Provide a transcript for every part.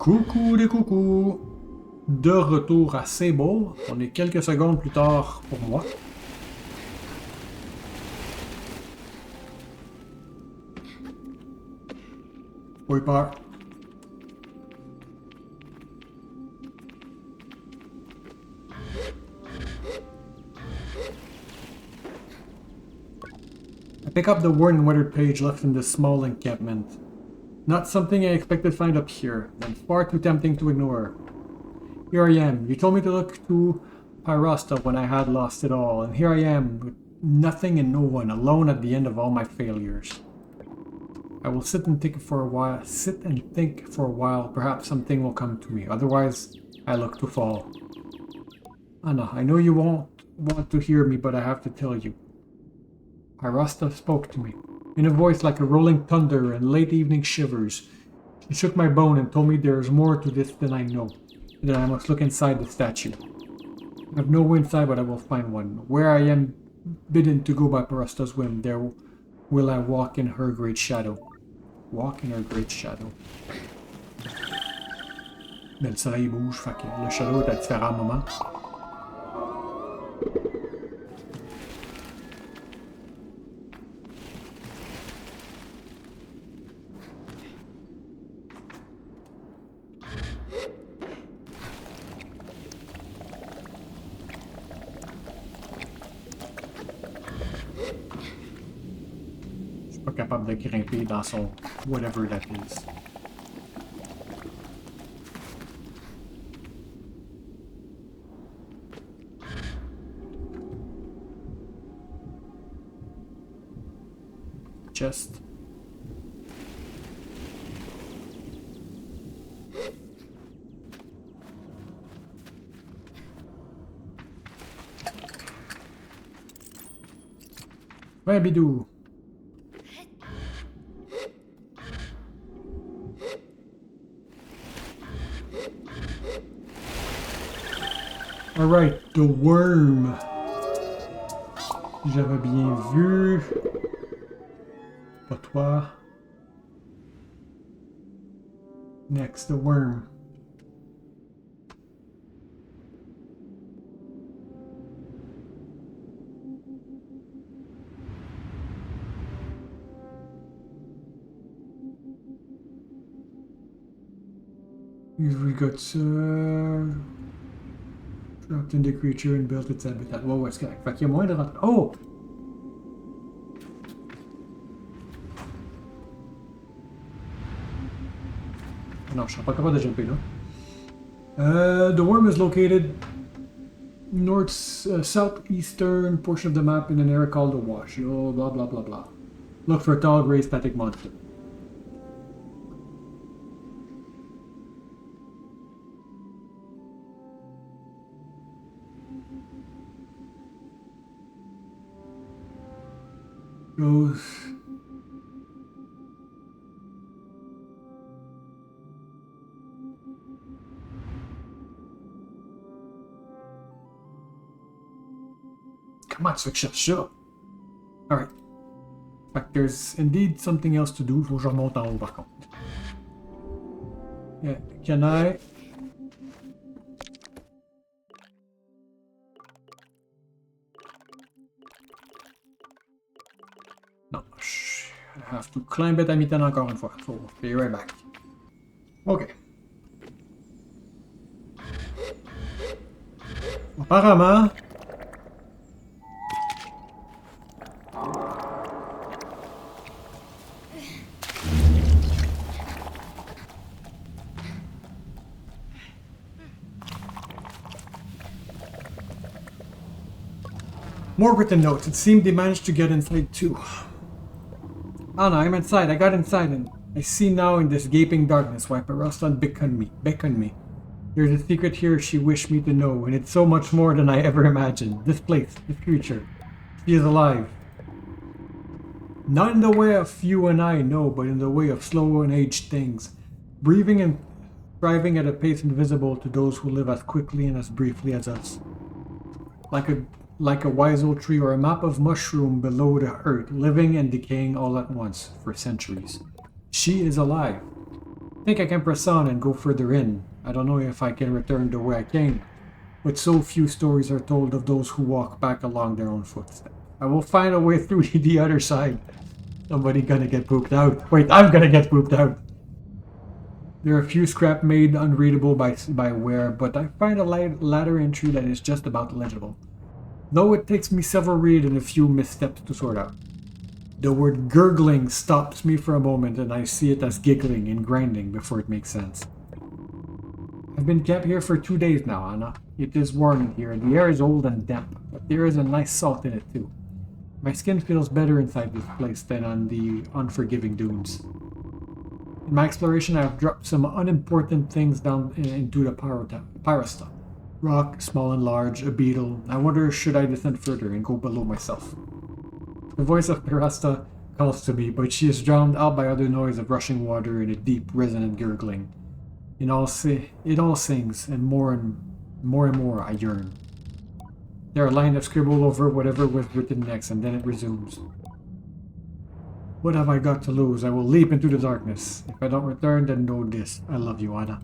Coucou les coucous! De retour à Sable. On est quelques secondes plus tard pour moi. Pas eu peur. I pick up the worn and weathered page left in this small encampment. Not something I expected to find up here, and far too tempting to ignore. Here I am. You told me to look to Pyrosta when I had lost it all, and here I am, with nothing and no one, alone at the end of all my failures. I will sit and think for a while. Perhaps something will come to me. Otherwise, I look to fall. Anna, I know you won't want to hear me, but I have to tell you. Pyrosta spoke to me, in a voice like a rolling thunder and late evening shivers. She shook my bone and told me there is more to this than I know, and that I must look inside the statue. I have no way inside, but I will find one. Where I am bidden to go by Pyrosta's whim, there will I walk in her great shadow. Walk in her great shadow. Mais le soleil bouge, fait que le shadow est à différents moments. Capable de grimper dans son whatever that is. Chest. Ouais, bidou. Alright, the worm. J'avais bien vu. Pas toi. Next, the worm. We got dropped in the creature and built its habitat. Wow, c'est correct. Fait qu'il y a moyen de rentrer. Oh! Non, je serais pas capable de jumper là. The worm is located southeastern portion of the map in an area called the Wash. Oh, blah blah blah blah. Look for a tall, gray, static monster. Goes. Comment tu fais que je cherche ça? Alright. Fait que there's indeed something else to do. Faut que je remonte en haut par contre. Yeah. Can I? Non, I have to climb it à mi-temps encore une fois. So, be right back. Ok. Apparemment... More written notes. It seemed they managed to get inside too. Anna, I'm inside. I got inside and I see now in this gaping darkness why Pyrosta beckoned me. There's a secret here she wished me to know, and it's so much more than I ever imagined. This place, this creature. She is alive. Not in the way of you and I know, but in the way of slow and aged things. Breathing and thriving at a pace invisible to those who live as quickly and as briefly as us. Like a wise old tree or a map of mushroom below the earth, living and decaying all at once for centuries. She is alive. think I can press on and go further in. I don't know if I can return the way I came, but so few stories are told of those who walk back along their own footsteps. I will find a way through the other side. Somebody gonna get pooped out. Wait, I'm gonna get pooped out. There are a few scrap made unreadable by wear, but I find a ladder entry that is just about legible. Though it takes me several reads and a few missteps to sort out. The word gurgling stops me for a moment and I see it as giggling and grinding before it makes sense. I've been camped here for 2 days now, Anna. It is warm in here and the air is old and damp, but there is a nice salt in it too. My skin feels better inside this place than on the unforgiving dunes. In my exploration, I have dropped some unimportant things down into the pyrostop. Rock, small and large, a beetle. I wonder should I descend further and go below myself. The voice of Pirasta calls to me, but she is drowned out by other noise of rushing water and a deep, resonant gurgling. It all sings, and more I yearn. There are lines of scribble over whatever was written next, and then it resumes. What have I got to lose? I will leap into the darkness. If I don't return, then know this. I love you, Anna.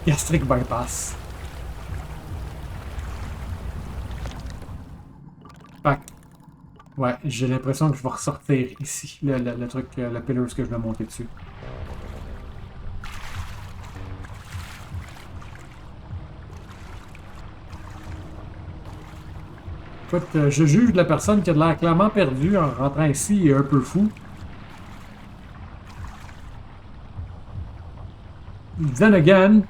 Gastric bypass. Fait ouais, j'ai l'impression que je vais ressortir ici, le truc, le pillar que je vais monter dessus. Écoute, je juge la personne qui a de l'air clairement perdue en rentrant ici et un peu fou. Then again,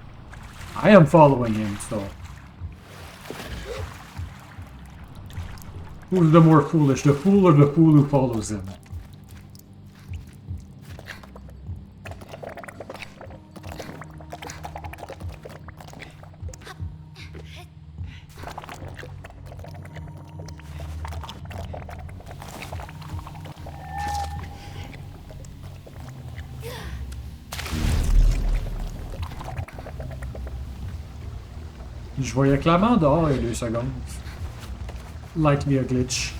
I am following him, so... Who's the more foolish, the fool or the fool who follows him? Je voyais clairement dehors il y a 2 secondes. Likely a glitch.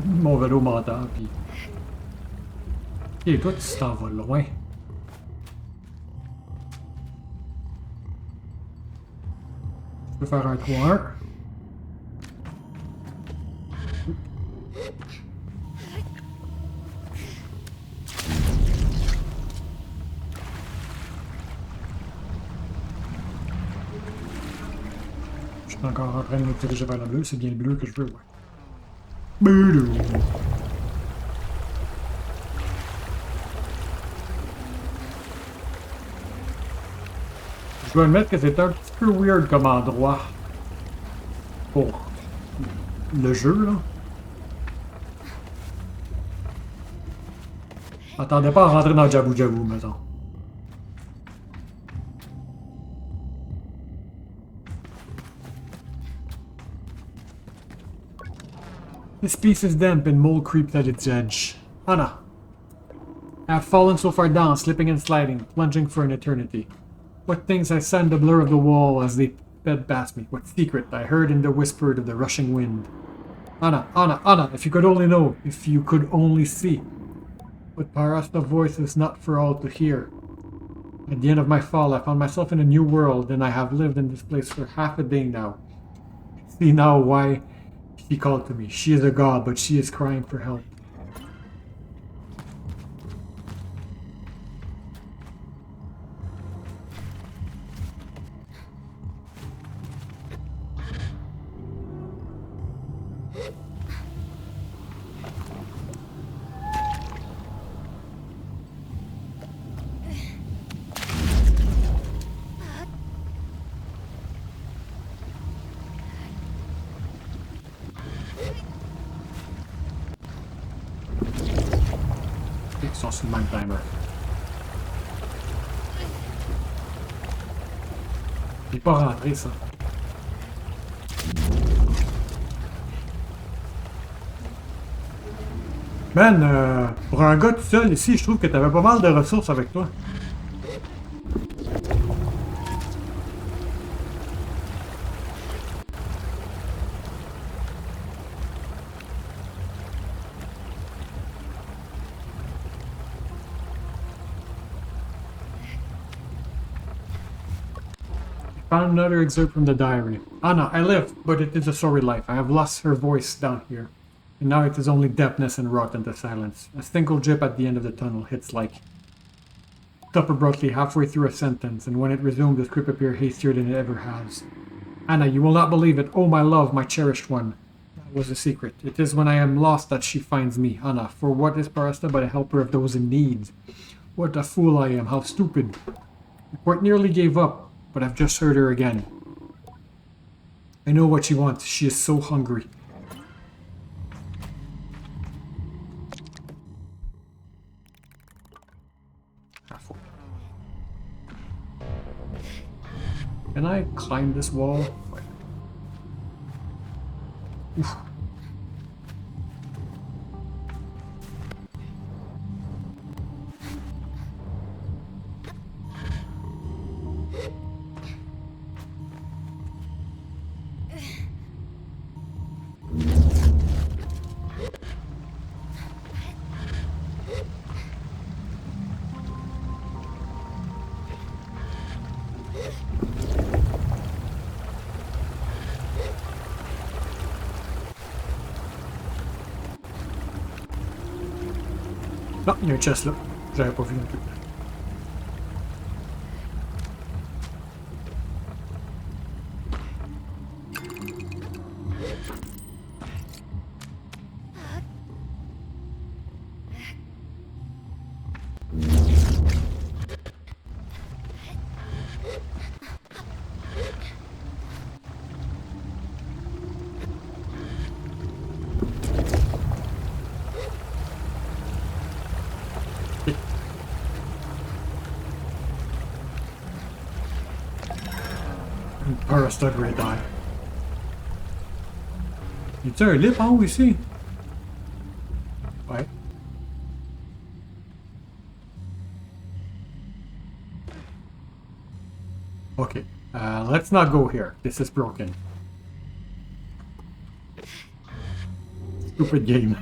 Mon vélo m'entend, puis... Et toi, tu t'en vas loin. Je peux faire un 3-1. Je suis encore en train de me diriger vers le bleu, c'est bien le bleu que je veux, ouais. Bleu. Je dois admettre que c'est un petit peu weird comme endroit pour le jeu, là. Attendez pas à rentrer dans Jabu Jabu, mettons. This piece is damp and mold creeps at its edge. Anna. I have fallen so far down, slipping and sliding, plunging for an eternity. What things I saw in the blur of the wall as they sped past me. What secret I heard in the whisper of the rushing wind. Anna, Anna, Anna, if you could only know, if you could only see. But Parasta's voice is not for all to hear. At the end of my fall, I found myself in a new world, and I have lived in this place for half a day now. See now why she called to me. She is a god, but she is crying for help. sont sur le même timer. Il est pas rentré, ça. Man, pour un gars tout seul ici, je trouve que t'avais pas mal de ressources avec toi. Found another excerpt from the diary. Anna, I live, but it is a sorry life. I have lost her voice down here. And now it is only deafness and rot into silence. A single drip at the end of the tunnel hits like. Stop abruptly halfway through a sentence, and when it resumed, the script appeared hastier than it ever has. Anna, you will not believe it. Oh, my love, my cherished one. That was a secret. It is when I am lost that she finds me. Anna, for what is Parasta but a helper of those in need? What a fool I am. How stupid. I quite nearly gave up. But I've just heard her again. I know what she wants. She is so hungry. Can I climb this wall? Oof. Ah, il y a un chest là. J'avais pas vu non plus. Parasta devrait die. Y a-t-il un lip en haut ici? Ouais. Okay, let's not go here. This is broken. Stupid game.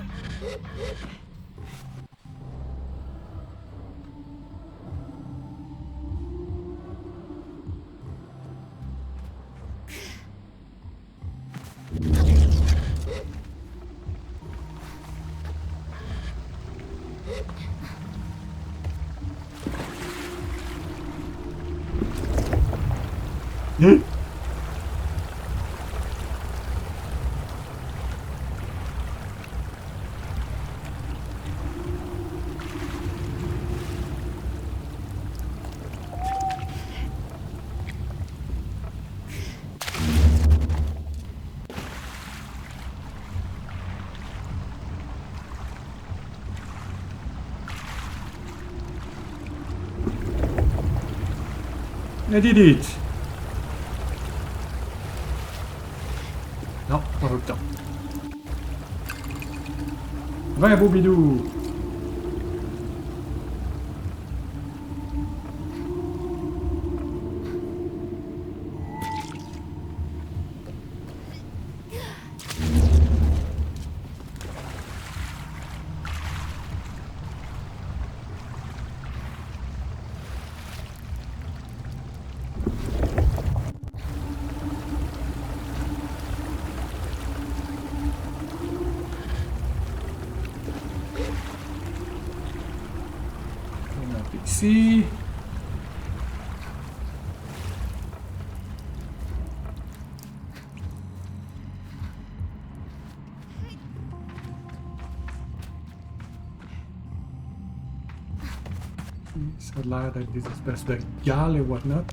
I did it! Non, pas le temps. Va, beau bidou! Ici. Ça a l'air d'être des espèces de gales et whatnot.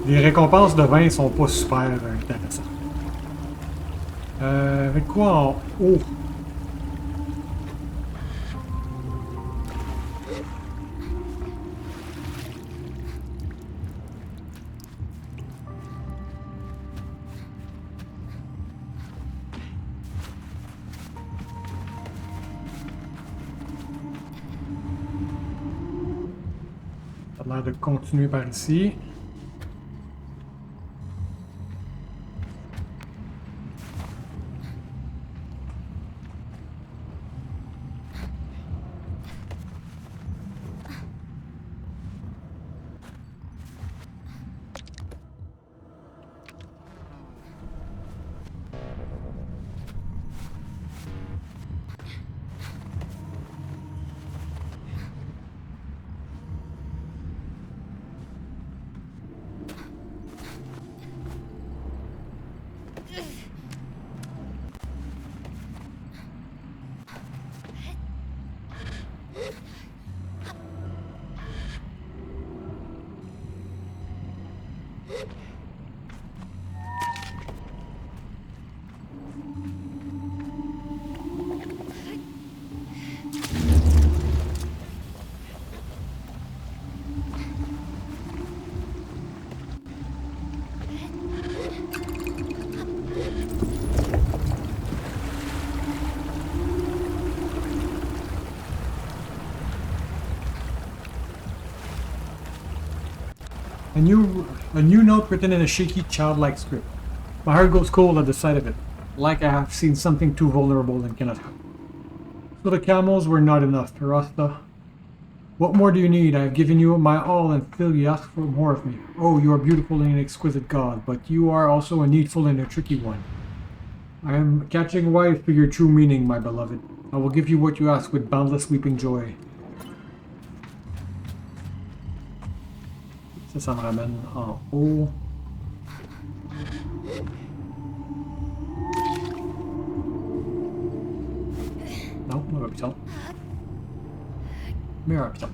Les récompenses de vin sont pas super intéressantes. Avec quoi en haut? Ça a l'air de continuer par ici. A new note written in a shaky, childlike script. My heart goes cold at the sight of it, like I have seen something too vulnerable and cannot help. So the camels were not enough, Rasta. What more do you need? I have given you my all, and still you ask for more of me. Oh, you are beautiful and an exquisite god, but you are also a needful and a tricky one. I am catching wise to your true meaning, my beloved. I will give you what you ask with boundless weeping joy. Ça me ramène en haut. Non, on va plus tard. Mais on va plus tard.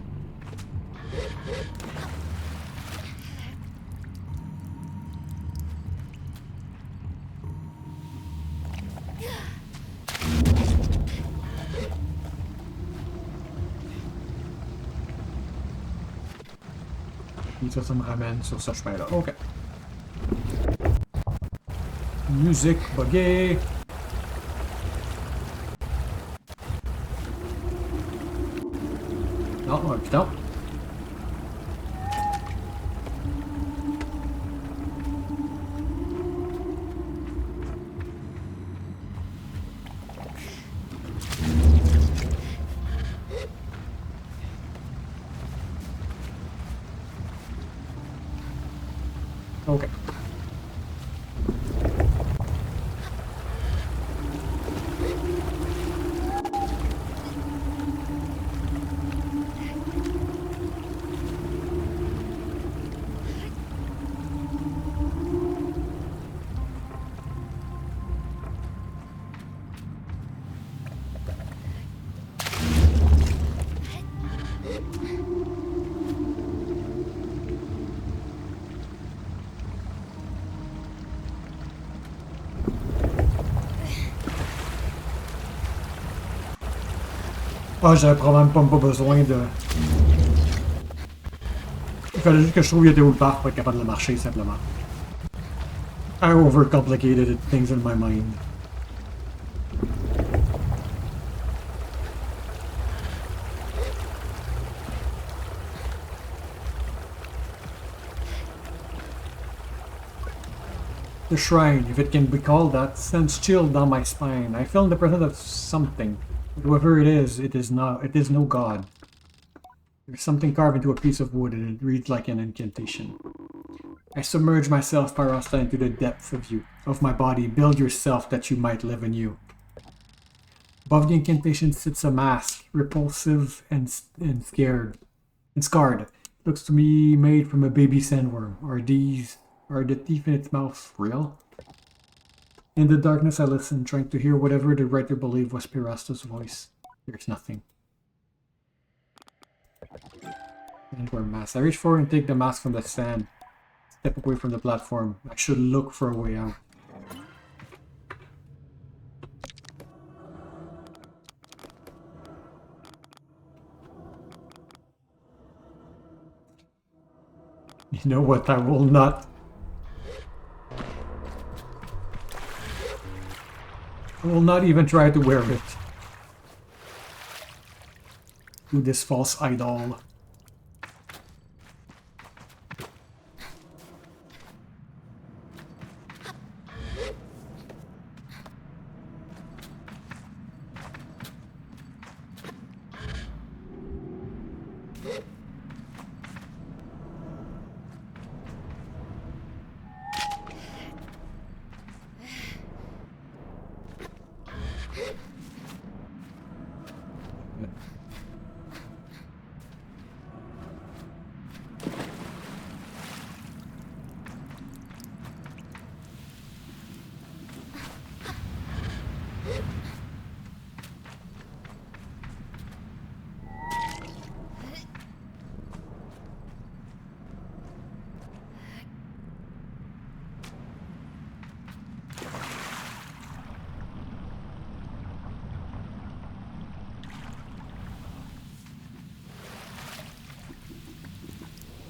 Et ça me ramène sur ce chemin-là. Ok. Musique buggée. Non, putain. Ok. Ah, j'avais probablement pas besoin de... Il fallait juste que je trouve où était où le parc pour être capable de le marcher, simplement. I overcomplicated things in my mind. The shrine, if it can be called that, sends chill down my spine. I feel in the presence of something. Whoever it is no god. There's something carved into a piece of wood and it reads like an incantation. I submerge myself, Parasta, into the depths of you, of my body. Build yourself that you might live in you. Above the incantation sits a mask, repulsive and scared and scarred. It looks to me made from a baby sandworm. Are the teeth in its mouth real? In the darkness I listen, trying to hear whatever the writer believed was Pirasta's voice. There's nothing. Sandworm mask. I reach forward and take the mask from the sand. step away from the platform. I should look for a way out. You know what? I will not. I will not even try to wear it. To this false idol.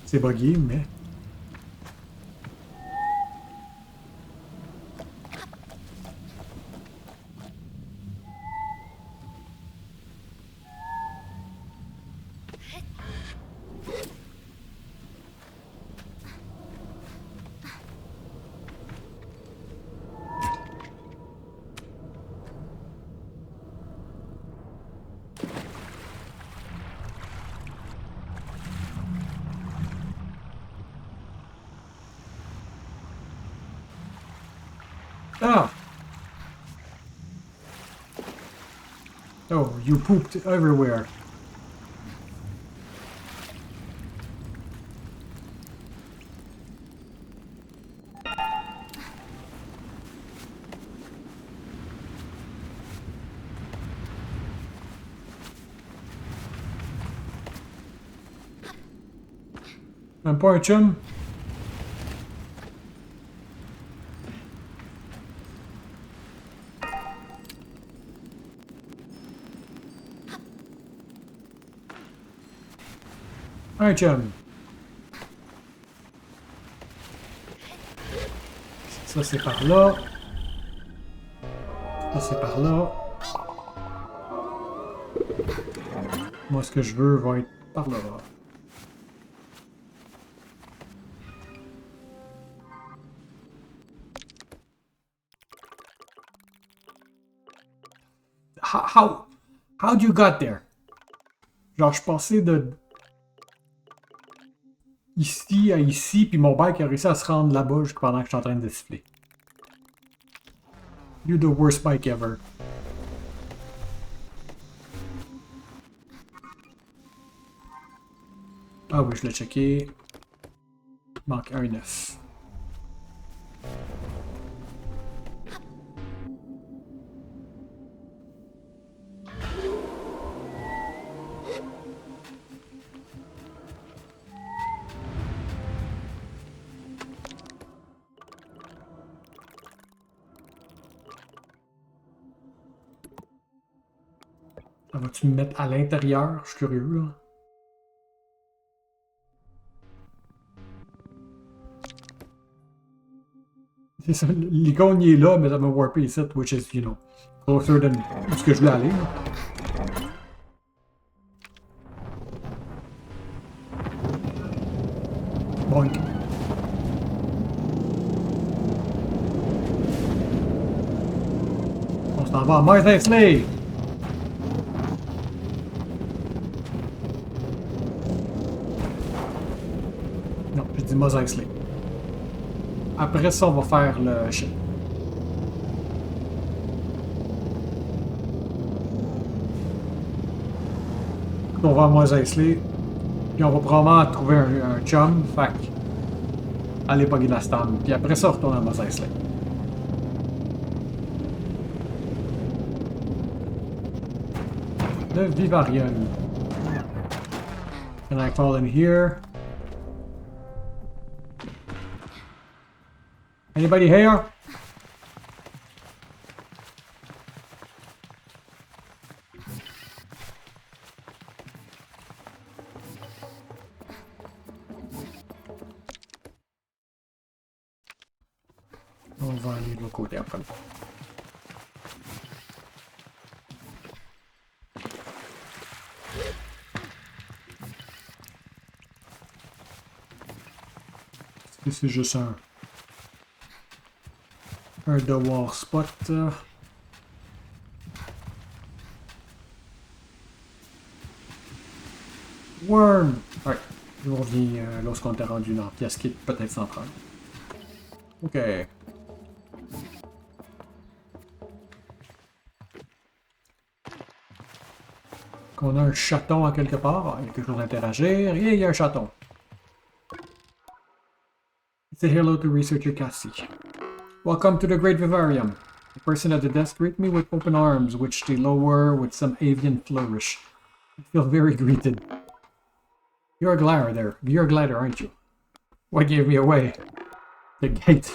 C'est buggy, mais... Ah! Oh, you pooped everywhere. Un point, chum. Un chum. Ça c'est par là. Ça c'est par là. Moi ce que je veux va être par là. How'd you got there? Genre je passais de ici à ici, puis mon bike a réussi à se rendre là-bas pendant que je suis en train de siffler. You're the worst bike ever. Ah oui, je l'ai checké. Il manque un 9. Ça va-tu me mettre à l'intérieur? Je suis curieux, là. C'est ça, l'icône il est là, mais ça m'a warpé ici, which is, you know, closer than où ce que je voulais aller, là. Bonk. On s'en va à Mars Isley! Non, j'ai dit Mars Isley. Après ça, on va faire le shit. On va à Mars Isley. Puis on va probablement trouver un chum. Fait que... aller pogner la stam. Puis après ça, on retourne à Mars Isley. Le Vivarium. Can I fall in here? Anybody here? On va aller de l'autre côté après. C'est juste un devoir spot. Worm! Ouais, on revient lorsqu'on est rendu dans la pièce qui est peut-être centrale. Ok. Qu'on a un chaton à quelque part, il y a quelque chose à interagir, et il y a un chaton. Say hello to researcher Cassie. Welcome to the Great Vivarium. The person at the desk greet me with open arms, which they lower with some avian flourish. I feel very greeted. You're a glider, aren't you? What gave me away? The gate.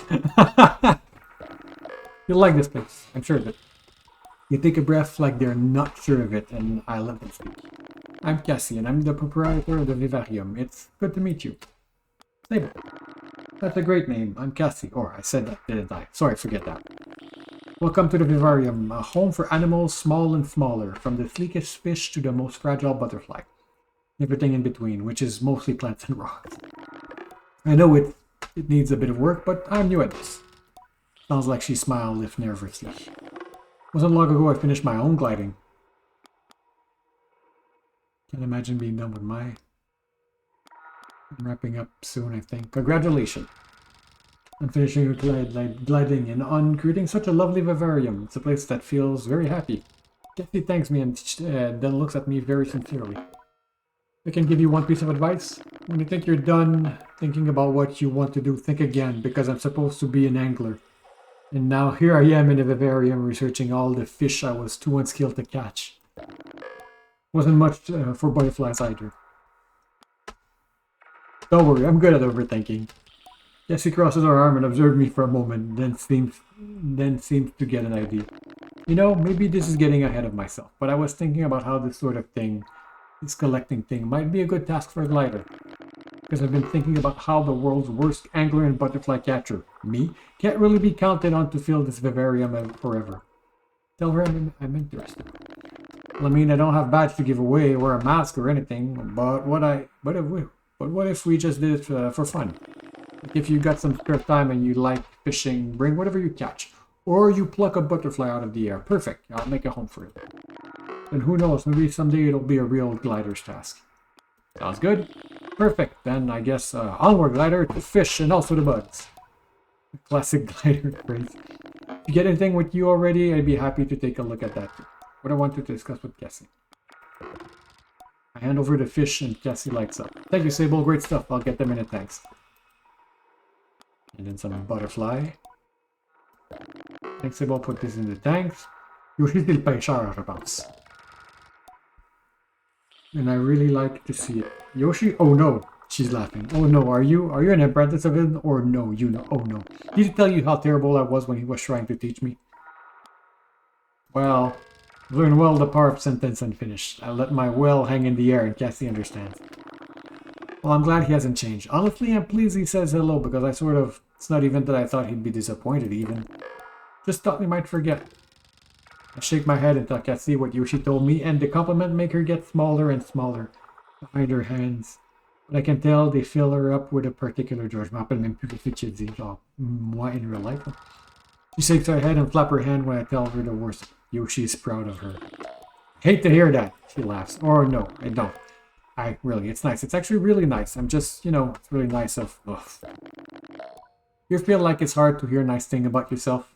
You like this place, I'm sure of it. You take a breath like they're not sure of it, and I let them speak. I'm Cassie, and I'm the proprietor of the Vivarium. It's good to meet you. Sable. That's a great name. I'm Cassie. Or I said that, didn't I? Sorry, forget that. Welcome to the Vivarium, a home for animals small and smaller, from the sleekest fish to the most fragile butterfly. Everything in between, which is mostly plants and rocks. I know it needs a bit of work, but I'm new at this. Sounds like she smiled, if nervously. Wasn't long ago I finished my own gliding. Can't imagine being done with my... I'm wrapping up soon, I think. Congratulations on finishing your gliding and on creating such a lovely vivarium. It's a place that feels very happy. Cassie thanks me and then looks at me very sincerely. I can give you one piece of advice. When you think you're done thinking about what you want to do, think again, because I'm supposed to be an angler. And now here I am in a vivarium researching all the fish I was too unskilled to catch. Wasn't much for butterflies either. Don't worry, I'm good at overthinking. Jessie crosses her arm and observes me for a moment, then seems to get an idea. You know, maybe this is getting ahead of myself, but I was thinking about how this sort of thing, this collecting thing, might be a good task for a glider. Because I've been thinking about how the world's worst angler and butterfly catcher, me, can't really be counted on to fill this vivarium forever. Tell her I'm interested. Well, I mean, I don't have badge to give away or a mask or anything, but what if we just did it for fun? Like if you got some spare time and you like fishing, bring whatever you catch. Or you pluck a butterfly out of the air. Perfect. I'll make a home for it. And who knows, maybe someday it'll be a real glider's task. Sounds good? Perfect. Then I guess onward, glider, to fish and also the bugs. Classic glider phrase. If you get anything with you already, I'd be happy to take a look at that too. What I want to discuss with Cassie. I hand over the fish and Cassie lights up. Thank you, Sable. Great stuff. I'll get them in a thanks. And then some butterfly. Thanks, Sable. Put this in the tanks. Yoshi c'est le pêcheur, je pense. And I really like to see it. Yoshi? Oh no. She's laughing. Oh no, are you an apprentice of him? Or no, you know. Oh no. Did he tell you how terrible I was when he was trying to teach me? Well, learn well the power of sentence unfinished. I let my will hang in the air and Cassie understands. Well, I'm glad he hasn't changed. Honestly, I'm pleased he says hello because it's not even that I thought he'd be disappointed even. Just thought he might forget. I shake my head and tell Cassie what Yoshi told me, and the compliment make her get smaller and smaller behind her hands. But I can tell they fill her up with a particular joy. Je m'appelle même plus que tu dis, genre, moi in real life. She shakes her head and flaps her hand when I tell her the worst. Yoshi is proud of her. Hate to hear that, she laughs. Or no, I don't. It's nice. It's actually really nice. I'm just, it's really nice of... Ugh. You feel like it's hard to hear a nice thing about yourself?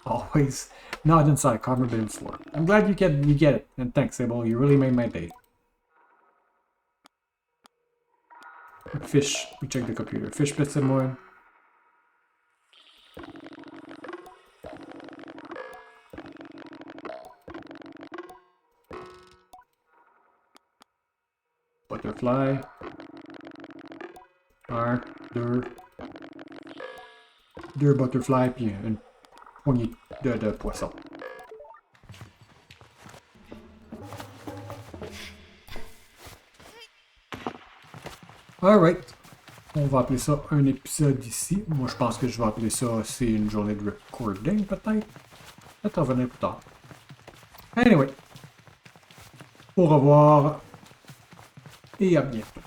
Always nod inside, calm a bit and slow. I'm glad you get it, and thanks, Sable. You really made my day. Fish. We check the computer. Fish bits and more. Butterfly. R. deux butterflies puis une poignée de poissons. Alright. On va appeler ça un épisode ici. Moi, je pense que je vais appeler ça c'est une journée de recording, peut-être. Peut-être revenir plus tard. Anyway. Au revoir. Et à bientôt.